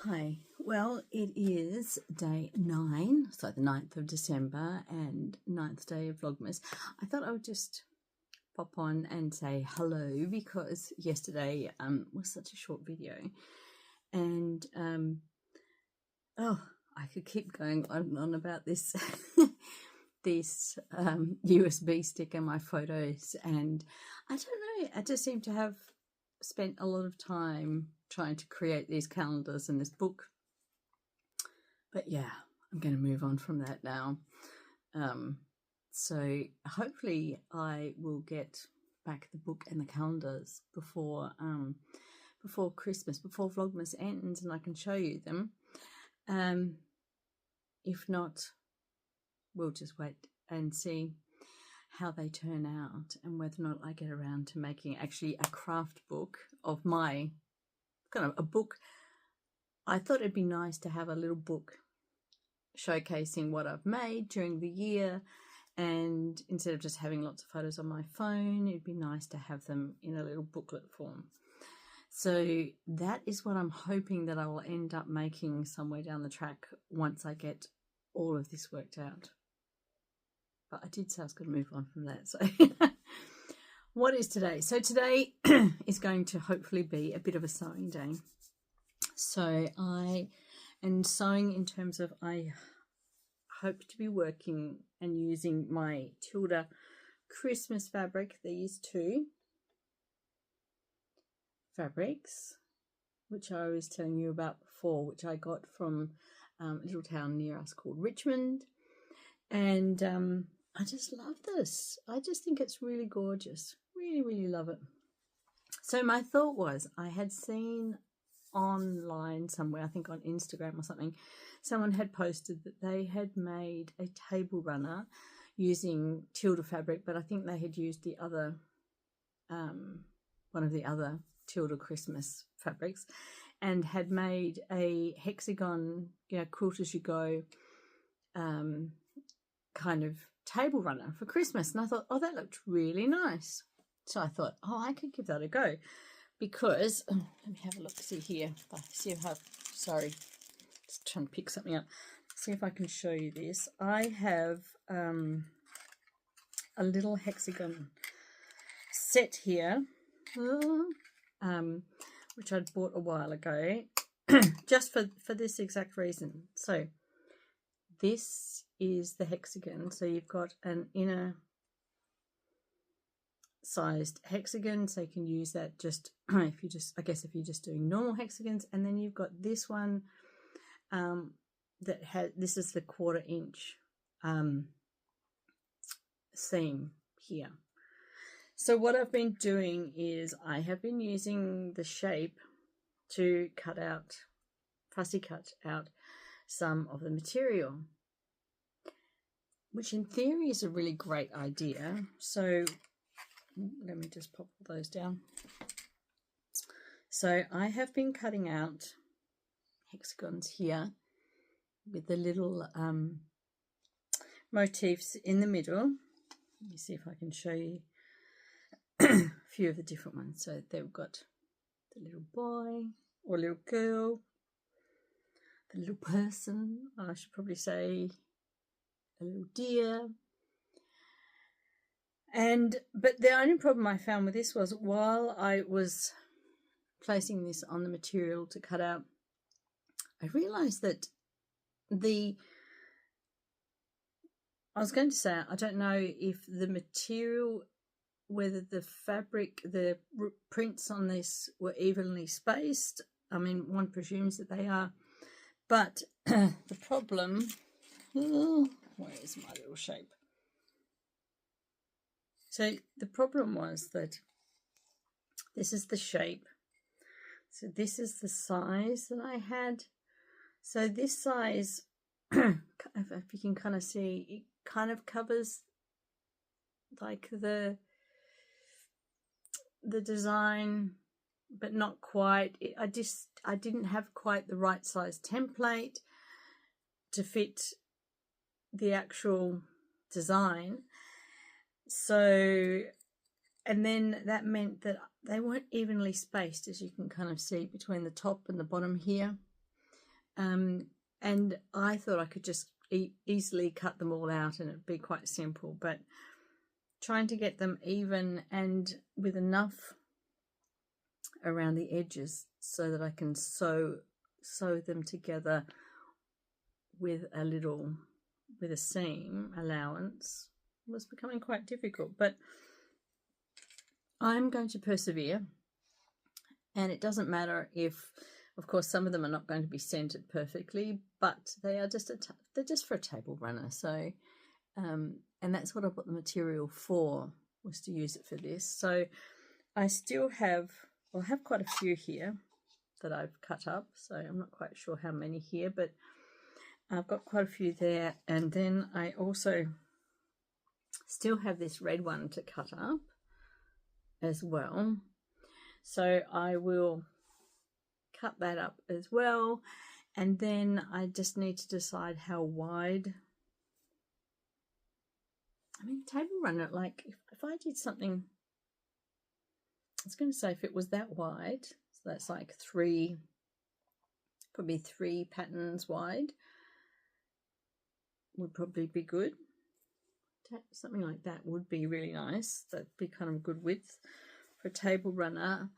Hi, well, it is day 9, so the 9th of December and 9th day of Vlogmas. I thought I would just pop on and say hello because yesterday was such a short video, and I could keep going on and on about this this USB stick and my photos, and I don't know, I just seem to have spent a lot of time trying to create these calendars and this book. But yeah, I'm going to move on from that now. So hopefully I will get back the book and the calendars before Christmas, before Vlogmas ends, and I can show you them. If not, we'll just wait and see how they turn out and whether or not I get around to making actually a craft book of my kind of a book. I thought it'd be nice to have a little book showcasing what I've made during the year, and instead of just having lots of photos on my phone, it'd be nice to have them in a little booklet form. So that is what I'm hoping that I will end up making somewhere down the track once I get all of this worked out. But I did say I was going to move on from that. So what is today? So today is going to hopefully be a bit of a sewing day. So I am sewing in terms of I hope to be working and using my Tilda Christmas fabric, these two fabrics, which I was telling you about before, which I got from a little town near us called Richmond. And I just love this. I just think it's really gorgeous. Really, really love it. So my thought was, I had seen online somewhere, I think on Instagram or something, someone had posted that they had made a table runner using Tilda fabric, but I think they had used the other, one of the other Tilda Christmas fabrics, and had made a hexagon, quilt as you go, kind of table runner for Christmas. And I thought, oh, that looked really nice. So I thought, oh, I could give that a go, because let me have a look, see here, see if I've, sorry, just trying to pick something up, see if I can show you this. I have a little hexagon set here, which I'd bought a while ago just for this exact reason. So this is the hexagon. So you've got an inner sized hexagon, so you can use that just if you just, I guess, if you're just doing normal hexagons. And then you've got this one that has, this is the 1/4 inch seam here. So what I've been doing is I have been using the shape to cut out, fussy cut out some of the material, which in theory is a really great idea. So let me just pop all those down. So I have been cutting out hexagons here with the little motifs in the middle. Let me see if I can show you a few of the different ones. So they've got the little boy or little girl, the little person, I should probably say a little deer. But the only problem I found with this was, while I was placing this on the material to cut out, I realized that I was going to say, I don't know if the material, whether the fabric, the prints on this were evenly spaced. I mean, one presumes that they are, but the problem, where is my little shape? So the problem was that this is the shape. So this is the size that I had. So this size, if you can kind of see, it kind of covers like the design, but not quite. I didn't have quite the right size template to fit the actual design. So, and then that meant that they weren't evenly spaced, as you can kind of see between the top and the bottom here. and I thought I could just easily cut them all out and it'd be quite simple, but trying to get them even and with enough around the edges so that I can sew them together with a seam allowance was becoming quite difficult, but I'm going to persevere. And it doesn't matter if, of course, some of them are not going to be centered perfectly, but they are they're just for a table runner. So and that's what I bought the material for, was to use it for this. So I still have, well, I have quite a few here that I've cut up, so I'm not quite sure how many here, but I've got quite a few there. And then I also still have this red one to cut up as well, so I will cut that up as well. And then I just need to decide how wide, I mean, table runner, like if I did something, I was going to say if it was that wide, so that's like probably three patterns wide, would probably be good. Something like that would be really nice. That'd be kind of good width for a table runner.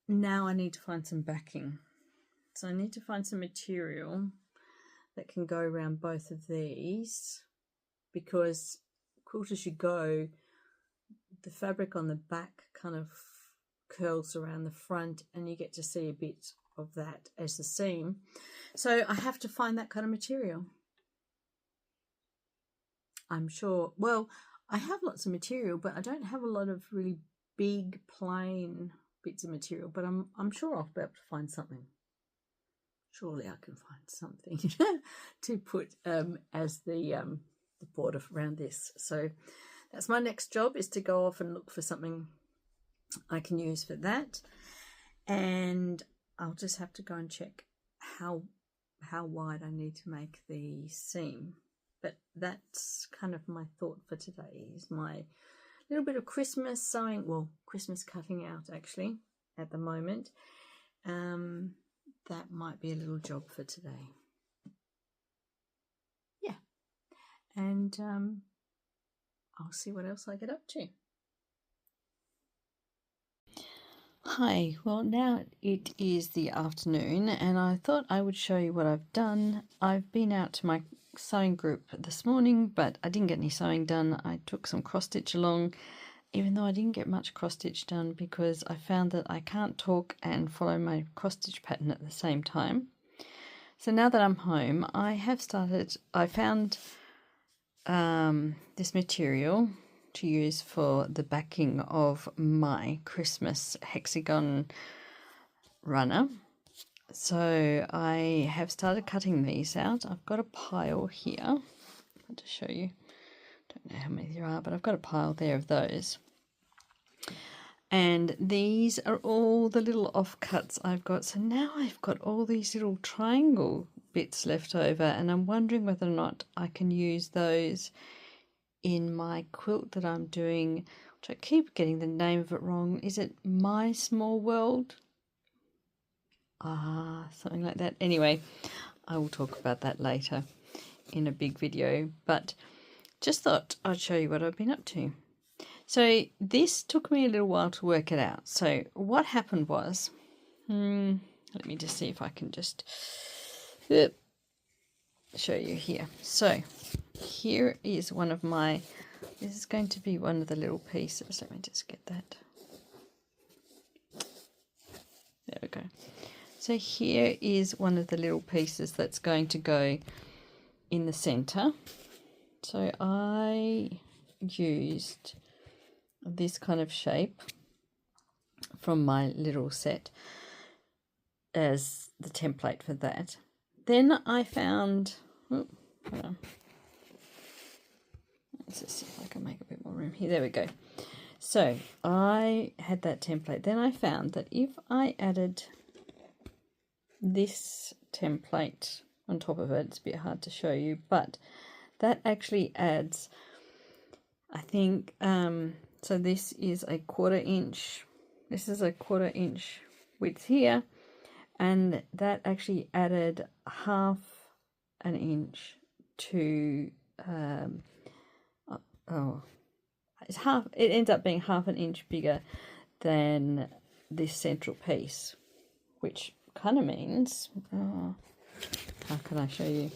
Now I need to find some backing. So I need to find some material that can go around both of these, because quilt as you go, the fabric on the back kind of curls around the front and you get to see a bit of that as the seam. So I have to find that kind of material. I'm sure, well, I have lots of material, but I don't have a lot of really big plain bits of material, but I'm sure I'll be able to find something. Surely I can find something to put as the border around this. So that's my next job, is to go off and look for something I can use for that. And I'll just have to go and check how wide I need to make the seam. But that's kind of my thought for today, is my little bit of Christmas sewing, well, Christmas cutting out actually at the moment. That might be a little job for today. Yeah, and I'll see what else I get up to. Hi, well now it is the afternoon and I thought I would show you what I've done. I've been out to my sewing group this morning, but I didn't get any sewing done. I took some cross stitch along, even though I didn't get much cross stitch done because I found that I can't talk and follow my cross stitch pattern at the same time. So now that I'm home, I found this material to use for the backing of my Christmas hexagon runner. So I have started cutting these out. I've got a pile here. I'll just show you. Don't know how many there are, but I've got a pile there of those. And these are all the little offcuts I've got. So now I've got all these little triangle bits left over, and I'm wondering whether or not I can use those in my quilt that I'm doing, which I keep getting the name of it wrong. Is it My Small World? Something like that. Anyway, I will talk about that later in a big video, but just thought I'd show you what I've been up to. So this took me a little while to work it out. So what happened was, let me just see if I can just show you here. So here is one of my, this is going to be one of the little pieces. Let me just get that. There we go. So here is one of the little pieces that's going to go in the center. So I used this kind of shape from my little set as the template for that. Then I found, hold on. Let's just see if I can make a bit more room here. There we go. So I had that template. Then I found that if I added this template on top of it, it's a bit hard to show you, but that actually adds, I think, so this is a 1/4 inch. This is a 1/4 inch width here, and that actually added half an inch to it ends up being half an inch bigger than this central piece, which kind of means how can I show you,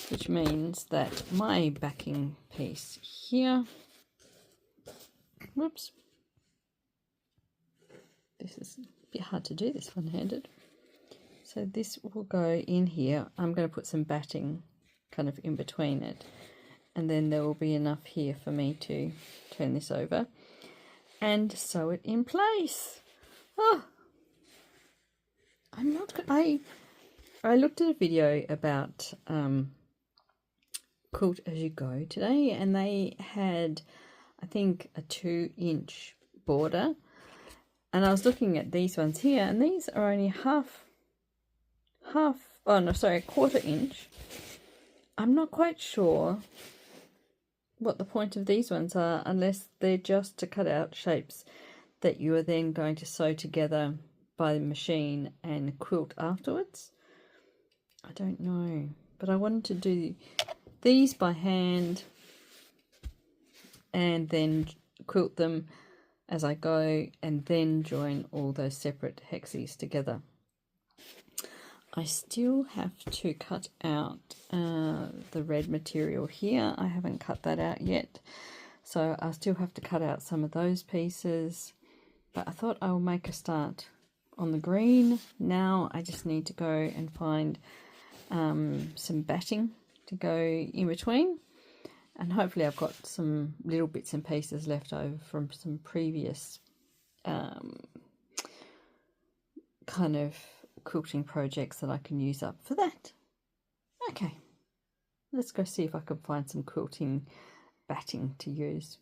which means that my backing piece here, whoops, this is a bit hard to do this one-handed, so this will go in here. I'm going to put some batting kind of in between it, and then there will be enough here for me to turn this over and sew it in place. Oh, I looked at a video about Quilt As You Go today, and they had, I think, a 2-inch border, and I was looking at these ones here, and these are only a quarter inch. I'm not quite sure what the point of these ones are, unless they're just to cut out shapes that you are then going to sew together by the machine and quilt afterwards. I don't know, but I wanted to do these by hand and then quilt them as I go, and then join all those separate hexies together. I still have to cut out the red material here. I haven't cut that out yet, so I still have to cut out some of those pieces, but I thought I will make a start on the green. Now I just need to go and find some batting to go in between, and hopefully I've got some little bits and pieces left over from some previous kind of quilting projects that I can use up for that. Okay, let's go see if I can find some quilting batting to use.